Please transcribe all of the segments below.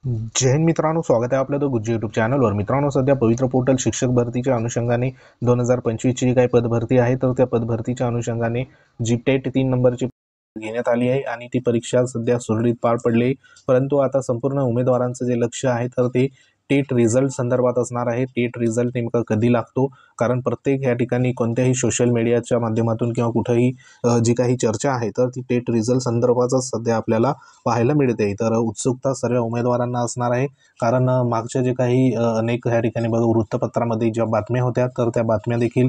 जय हिंद मित्रांनो, स्वागत आहे आपलं गुज्जी यूट्यूब चॅनलवर। मित्रांनो, सध्या पवित्र पोर्टल शिक्षक भरतीच्या अनुषंगाने 2025 ची काही पदभरती आहे, तर त्या पदभरतीच्या अनुषंगाने जी टेट 3 नंबरची घेण्यात आली आहे आणि ती परीक्षा सध्या सुरळीत पार पडली। परंतु आता संपूर्ण उमेदवारांचं जे लक्ष आहे तर ते टेट रिझल्ट संदर्भात असणार आहे। टेट रिझल्ट नेमका कधी लागतो, कारण प्रत्येक या ठिकाणी कोणत्याही सोशल मीडियाच्या माध्यमातून किंवा कुठेही जी काही चर्चा आहे तर ती टेट रिझल्ट संदर्भातच सध्या आपल्याला पाहायला मिळते। तर उत्सुकता सर्व उमेदवारांना असणार आहे, कारण मागच्या जे काही अनेक या ठिकाणी बघा वृत्तपत्रामध्ये ज्या बातम्या होत्या तर त्या बातम्या देखील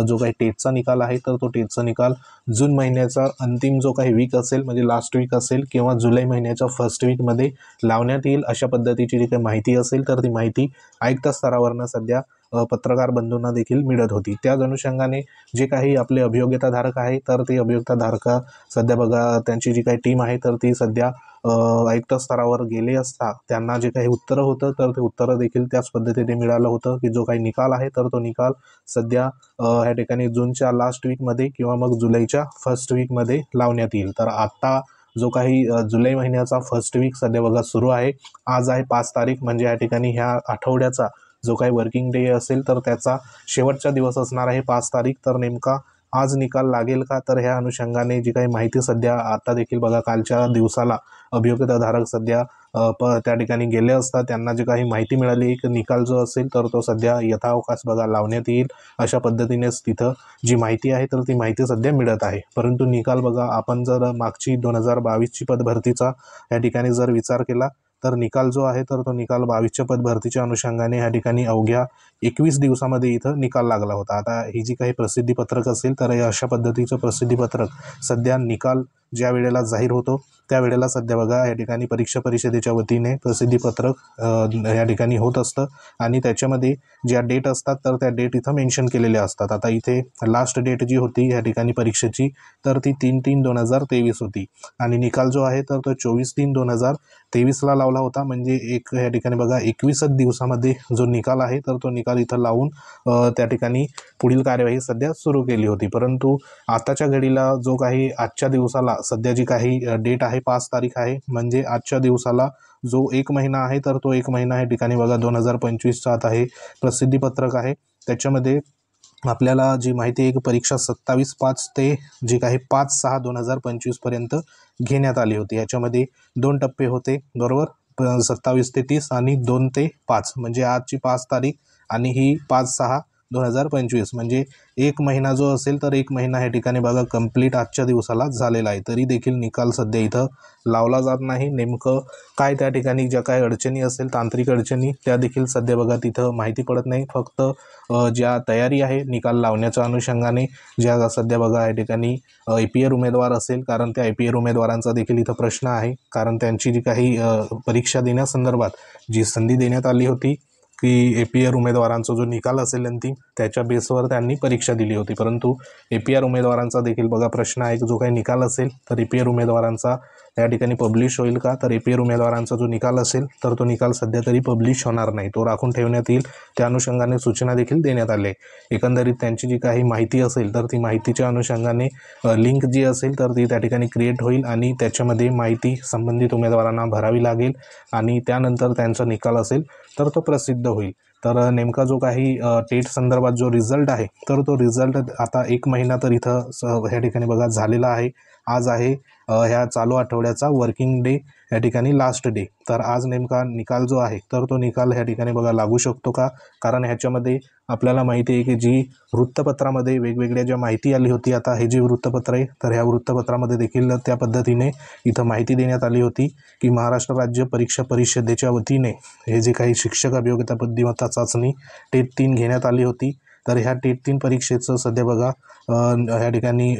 जो काही टेटचा निकाल आहे तर तो टेटचा निकाल जून महिन्याचा अंतिम जो काही वीक असेल म्हणजे लास्ट वीक असेल किंवा जुलै महिन्याच्या फर्स्ट वीकमध्ये लावण्यात येईल अशा पद्धतीची जी काही माहिती असेल तर ती माहिती आयुक्त स्तरावरनं सध्या पत्रकार बंधूंना देखील मिळत होती। त्याच अनुषंगाने जे काही आपले अभियोग्यताधारक आहे तर ते अभियोग्यताधारक सध्या बघा त्यांची जी काही टीम आहे तर ती सध्या आयुक्त स्तरावर गेले असता त्यांना जे काही उत्तरं होतं तर ते उत्तरं देखील त्याच पद्धतीने मिळालं होतं की जो काही निकाल आहे तर तो निकाल सध्या ह्या ठिकाणी जूनच्या लास्ट वीकमध्ये किंवा मग जुलैच्या फर्स्ट वीकमध्ये लावण्यात येईल। तर आता जो काही जुलै महिन्याचा फर्स्ट वीक सध्या बघा सुरू आहे। आज आहे 5 तारीख, म्हणजे या ठिकाणी ह्या आठवड्याचा जो काही वर्किंग डे असेल तर त्याचा शेवटचा दिवस असणार आहे 5 तारीख। तर नेमका आज निकाल लागेल का, तर ह्या अनुषंगाने जी काही माहिती सध्या आता देखील बघा कालच्या दिवसाला अभियोग्यताधारक सध्या त्या ठिकाणी गेले असता त्यांना जी काही माहिती मिळाली की निकाल जो असेल तर तो सध्या यथावकाश बघा लावण्यात येईल अशा पद्धतीनेच तिथं जी माहिती आहे तर ती माहिती सध्या मिळत आहे। परंतु निकाल बघा आपण जर मागची 2022 ची पदभरतीचा या ठिकाणी जर विचार केला तर निकाल जो आहे तर तो निकाल 22च्या पदभरतीच्या अनुषंगाने या ठिकाणी अवघ्या 21 दिवसामध्ये इथं निकाल लागला होता। आता ही जी काही प्रसिद्धीपत्रक असेल तर अशा पद्धतीचं प्रसिद्धीपत्रक सध्या निकाल ज्या वेळेला जाहीर होतो त्यावेळेला सध्या बघा या ठिकाणी परीक्षा परिषदेच्या वतीने प्रसिद्धीपत्रक या ठिकाणी होत असतं आणि त्याच्यामध्ये ज्या डेट असतात तर त्या डेट इथं मेन्शन केलेल्या असतात। आता इथे लास्ट डेट जी होती या ठिकाणी परीक्षेची तर ती 3/3/2023 होती आणि निकाल जो आहे तर तो 24/3/2023ला लावला होता। म्हणजे एक या ठिकाणी बघा 21 दिवसामध्ये जो निकाल आहे तर तो निकाल इथं लावून त्या ठिकाणी पुढील कार्यवाही सध्या सुरू केली होती। परंतु आताच्या घडीला जो काही आजच्या दिवसाला सध्या जी काही डेट आहे 5 तारीख आहे, म्हणजे आजच्या दिवसाला जो 1 महिना आहे तर तो 1 महिना या ठिकाणी बघा 2025चा आता हे प्रसिद्धीपत्रक आहे। त्याच्यामध्ये आपल्याला जी माहिती आहे की परीक्षा 27/5 ते जी काही 5/6/2025 पर्यंत घेण्यात आली होती। याच्यामध्ये 2 टप्पे होते बरोबर, 27 ते 30 आणि 2 ते 5, म्हणजे आजची 5 तारीख आणि ही 5/6/2025, म्हणजे 1 महिना जो असेल तर 1 महिना या ठिकाणी बघा कंप्लीट आजच्या दिवसाला झालेला आहे। तरी देखील निकाल सध्या इथं लावला जात नाही। नेमकं काय त्या ठिकाणी ज्या काही अडचणी असेल तांत्रिक अडचणी त्या देखील सध्या बघा तिथं माहिती पडत नाही। फक्त ज्या तयारी आहे निकाल लावण्याच्या अनुषंगाने ज्या सध्या बघा या ठिकाणी APR उमेदवार असेल, कारण त्या APR उमेदवारांचा देखील इथं प्रश्न आहे, कारण त्यांची जी काही परीक्षा देण्यासंदर्भात जी संधी देण्यात आली होती की APR उमेदवारांचा जो निकाल असेल अंतिम त्याच्या बेसवर त्यांनी परीक्षा दिली होती। परंतु APR उमेदवारांचा देखील बघा प्रश्न आहे की जो काही निकाल असेल तर APR उमेदवारांचा त्या ठिकाणी पब्लिश होईल का, तर APR उमेदवारांचा जो निकाल असेल तर तो निकाल सध्या तरी पब्लिश होणार नाही, तो राखून ठेवण्यात येईल। त्या अनुषंगाने सूचना देखील देण्यात आली। एकंदरीत त्यांची जी काही माहिती असेल तर ती माहितीच्या अनुषंगाने लिंक जी असेल तर ती त्या ठिकाणी क्रिएट होईल आणि त्याच्यामध्ये माहिती संबंधित उमेदवारांना भरावी लागेल आणि त्यानंतर त्यांचा निकाल असेल तर तो प्रसिद्ध होईल। तर नेमका जो काही टेट संदर्भात जो रिझल्ट आहे तर तो रिझल्ट आता 1 महिना तर इथं ह्या ठिकाणी बघा झालेला आहे। आज आहे ह्या चालू आठवड्याचा वर्किंग डे या ठिकाणी लास्ट डे। तर आज नेमका निकाल जो आहे तर तो निकाल ह्या ठिकाणी बघा लागू शकतो का, कारण ह्याच्यामध्ये आपल्याला माहिती आहे की जी वृत्तपत्रामध्ये वेगवेगळ्या ज्या माहिती आली होती, आता हे जे वृत्तपत्र आहे तर ह्या वृत्तपत्रामध्ये देखील त्या पद्धतीने इथं माहिती देण्यात आली होती की महाराष्ट्र राज्य परीक्षा परिषदेच्या वतीने हे जे काही शिक्षक अभियोग्यता बुद्धिमत्ता चाचणी टेट 3 घेण्यात आली होती। तर ह्या टेट 3 परीक्षेचं सध्या बघा ह्या ठिकाणी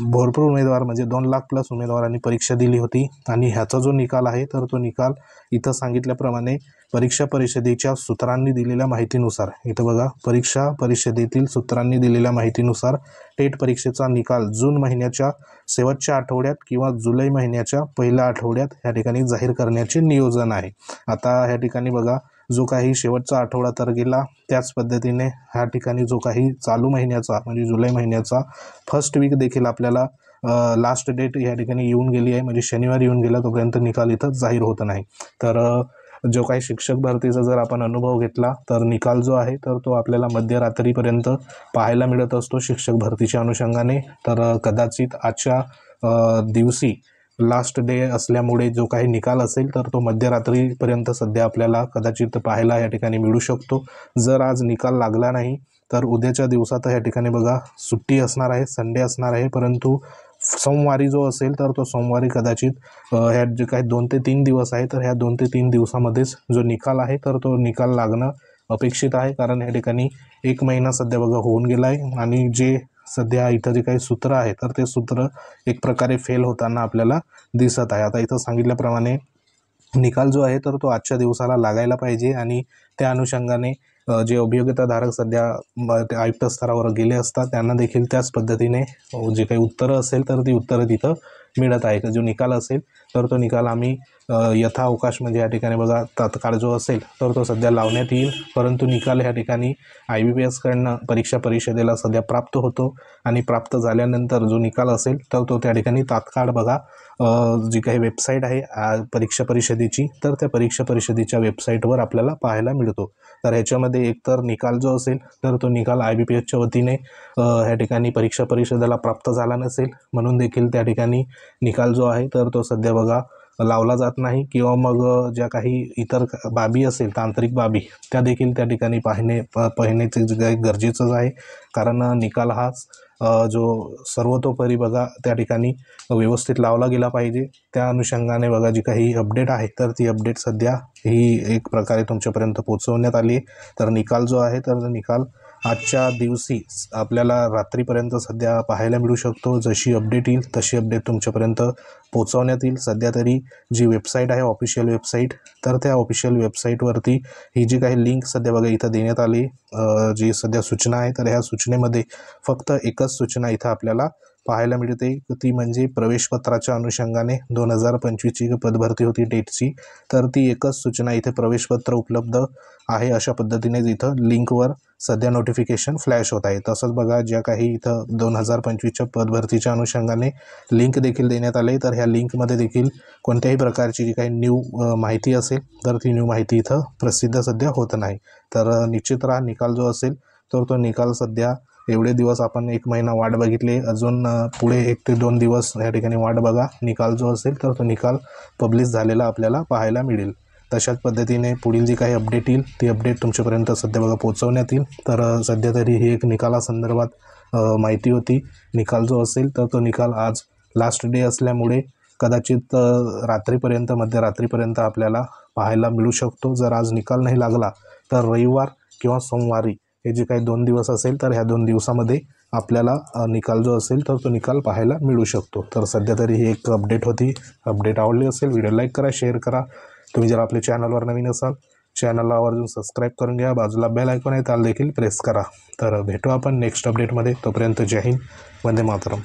भरपूर उमेदवार म्हणजे 2,00,000+ उमेदवारांनी परीक्षा दिली होती आणि ह्याचा जो निकाल आहे तर तो निकाल इथं सांगितल्याप्रमाणे परीक्षा परिषदेच्या सूत्रांनी दिलेल्या माहितीनुसार इथं बघा परीक्षा परिषदेतील सूत्रांनी दिलेल्या माहितीनुसार टेट परीक्षेचा निकाल जून महिन्याच्या शेवटच्या आठवड्यात किंवा जुलै महिन्याच्या पहिल्या आठवड्यात या ठिकाणी जाहीर करण्याचे नियोजन आहे। आता ह्या ठिकाणी बघा जो काही शेवटचा आठवडा तर गेला, त्याच पद्धतीने ह्या ठिकाणी जो काही चालू महिन्याचा म्हणजे जुलै महिन्याचा फर्स्ट वीक देखील आपल्याला लास्ट डेट या ठिकाणी येऊन गेली आहे, म्हणजे शनिवारी येऊन गेला तोपर्यंत निकाल इथं जाहीर होत नाही। तर जो काही शिक्षक भरतीचा जर आपण अनुभव घेतला तर निकाल जो आहे तर तो आपल्याला मध्यरात्रीपर्यंत पाहायला मिळत असतो शिक्षक भरतीच्या अनुषंगाने। तर कदाचित आजच्या दिवशी लास्ट डे असल्यामुळे जो काही निकाल असेल तर तो मध्यरात्रीपर्यंत सध्या आपल्याला कदाचित पाहायला या ठिकाणी मिळू शकतो। जर आज निकाल लागला नाही तर उद्याच्या दिवसात या ठिकाणी बघा सुट्टी असणार आहे, संडे असणार आहे, परंतु सोमवारी जो असेल तर तो सोमवारी कदाचित ह्या जे काही 2 ते 3 दिवस आहे तर ह्या 2 ते 3 दिवसामध्येच जो निकाल आहे तर तो निकाल लागणं अपेक्षित आहे। कारण या ठिकाणी 1 महिना सध्या बघा होऊन गेला आहे आणि जे सध्या इथं जे काही सूत्र आहे तर ते सूत्र एक प्रकारे फेल होताना आपल्याला दिसत आहे। आता इथं सांगितल्याप्रमाणे निकाल जो आहे तर तो आजच्या दिवसाला लागायला पाहिजे आणि त्या अनुषंगाने जे अभियोग्यताधारक सध्या आयुक्त स्तरावर गेले असतात त्यांना देखील त्याच पद्धतीने जे काही उत्तरं असेल तर ती उत्तरं तिथं मिळत आहे। जो निकाल असेल तर तो निकाल आम्ही यथाअवकाश म्हणजे या ठिकाणी बघा तात्काळ जो असेल तर तो सध्या लावण्यात येईल, परंतु निकाल ह्या ठिकाणी IBPS परीक्षा परिषदेला सध्या प्राप्त होतो आणि प्राप्त झाल्यानंतर जो निकाल असेल तर तो त्या ठिकाणी तात्काळ बघा जी काही वेबसाईट आहे परीक्षा परिषदेची तर त्या परीक्षा परिषदेच्या वेबसाईटवर आपल्याला पाहायला मिळतो। तर ह्याच्यामध्ये एकतर निकाल जो असेल तर तो निकाल IBPSच्या वतीने ह्या ठिकाणी परीक्षा परिषदेला प्राप्त झाला नसेल म्हणून देखील त्या ठिकाणी निकाल जो आहे तर तो सध्या बघा लावला जात नाही, किंवा मग ज्या काही इतर बाबी असेल तांत्रिक बाबी त्या देखील त्या ठिकाणी पाहण्याचे जे काही गरजेचंच आहे। कारण निकाल हा जो सर्वतोपरी बघा त्या ठिकाणी व्यवस्थित लावला गेला पाहिजे। त्या अनुषंगाने बघा जी काही अपडेट आहे तर ती अपडेट सध्या ही एक प्रकारे तुमच्यापर्यंत पोहोचवण्यात आली आहे। तर निकाल जो आहे तर निकाल आजच्या दिवशी आपल्याला रात्रीपर्यंत सध्या पाहायला मिळू शकतो। जशी अपडेट येईल तशी अपडेट तुमच्यापर्यंत पोहोचवण्यात येईल। सध्या तरी जी वेबसाईट आहे ऑफिशियल वेबसाईट तर त्या ऑफिशियल वेबसाईटवरती ही जी काही लिंक सध्या बघा इथं देण्यात आली जी सध्या सूचना आहे तर ह्या सूचनेमध्ये फक्त एकच सूचना इथं आपल्याला पाहायला मिळते, ती म्हणजे प्रवेशपत्राच्या अनुषंगाने 2025ची पदभरती होती टेटची तर ती एकच सूचना इथे प्रवेशपत्र उपलब्ध आहे अशा पद्धतीने इथं लिंकवर सध्या नोटिफिकेशन फ्लॅश होत आहे। तसंच बघा ज्या काही इथं 2025च्या पदभरतीच्या अनुषंगाने लिंक देखील देण्यात आले तर ह्या लिंकमध्ये देखील कोणत्याही प्रकारची जी काही न्यू माहिती असेल तर ती न्यू माहिती इथं प्रसिद्ध सध्या होत नाही। तर निश्चित राहा निकाल जो असेल तर तो निकाल सध्या एवढे दिवस आपण 1 महिना वाट बघितली, अजून पुढे 1 ते 2 दिवस या ठिकाणी वाट बघा। निकाल जो असेल तर तो निकाल पब्लिश झालेला आपल्याला पाहायला मिळेल। तशाच पद्धतीने पुढील जी काही अपडेट येईल ती अपडेट तुमच्यापर्यंत सध्या बघा पोहोचवण्यात येईल। तर सध्या तरी ही एक निकालासंदर्भात माहिती होती। निकाल जो असेल तर तो निकाल आज लास्ट डे असल्यामुळे कदाचित रात्रीपर्यंत मध्यरात्रीपर्यंत आपल्याला पाहायला मिळू शकतो। जर आज निकाल नाही लागला तर रविवार किंवा सोमवारी हे जे काही 2 दिवस असेल तर ह्या 2 दिवसामध्ये आपल्याला निकाल जो असेल तर तो निकाल पाहायला मिळू शकतो। तर सध्या तरी ही एक अपडेट होती। अपडेट आवडली असेल व्हिडिओ लाईक करा, शेअर करा। तुम्ही जर आपल्या चॅनलवर नवीन असाल चॅनलला आवर्जून सबस्क्राईब करून घ्या, बाजूला बेल आयकॉन आहे त्याला देखील प्रेस करा। तर भेटू आपण नेक्स्ट अपडेटमध्ये, तोपर्यंत जय हिंद, वंदे मातरम।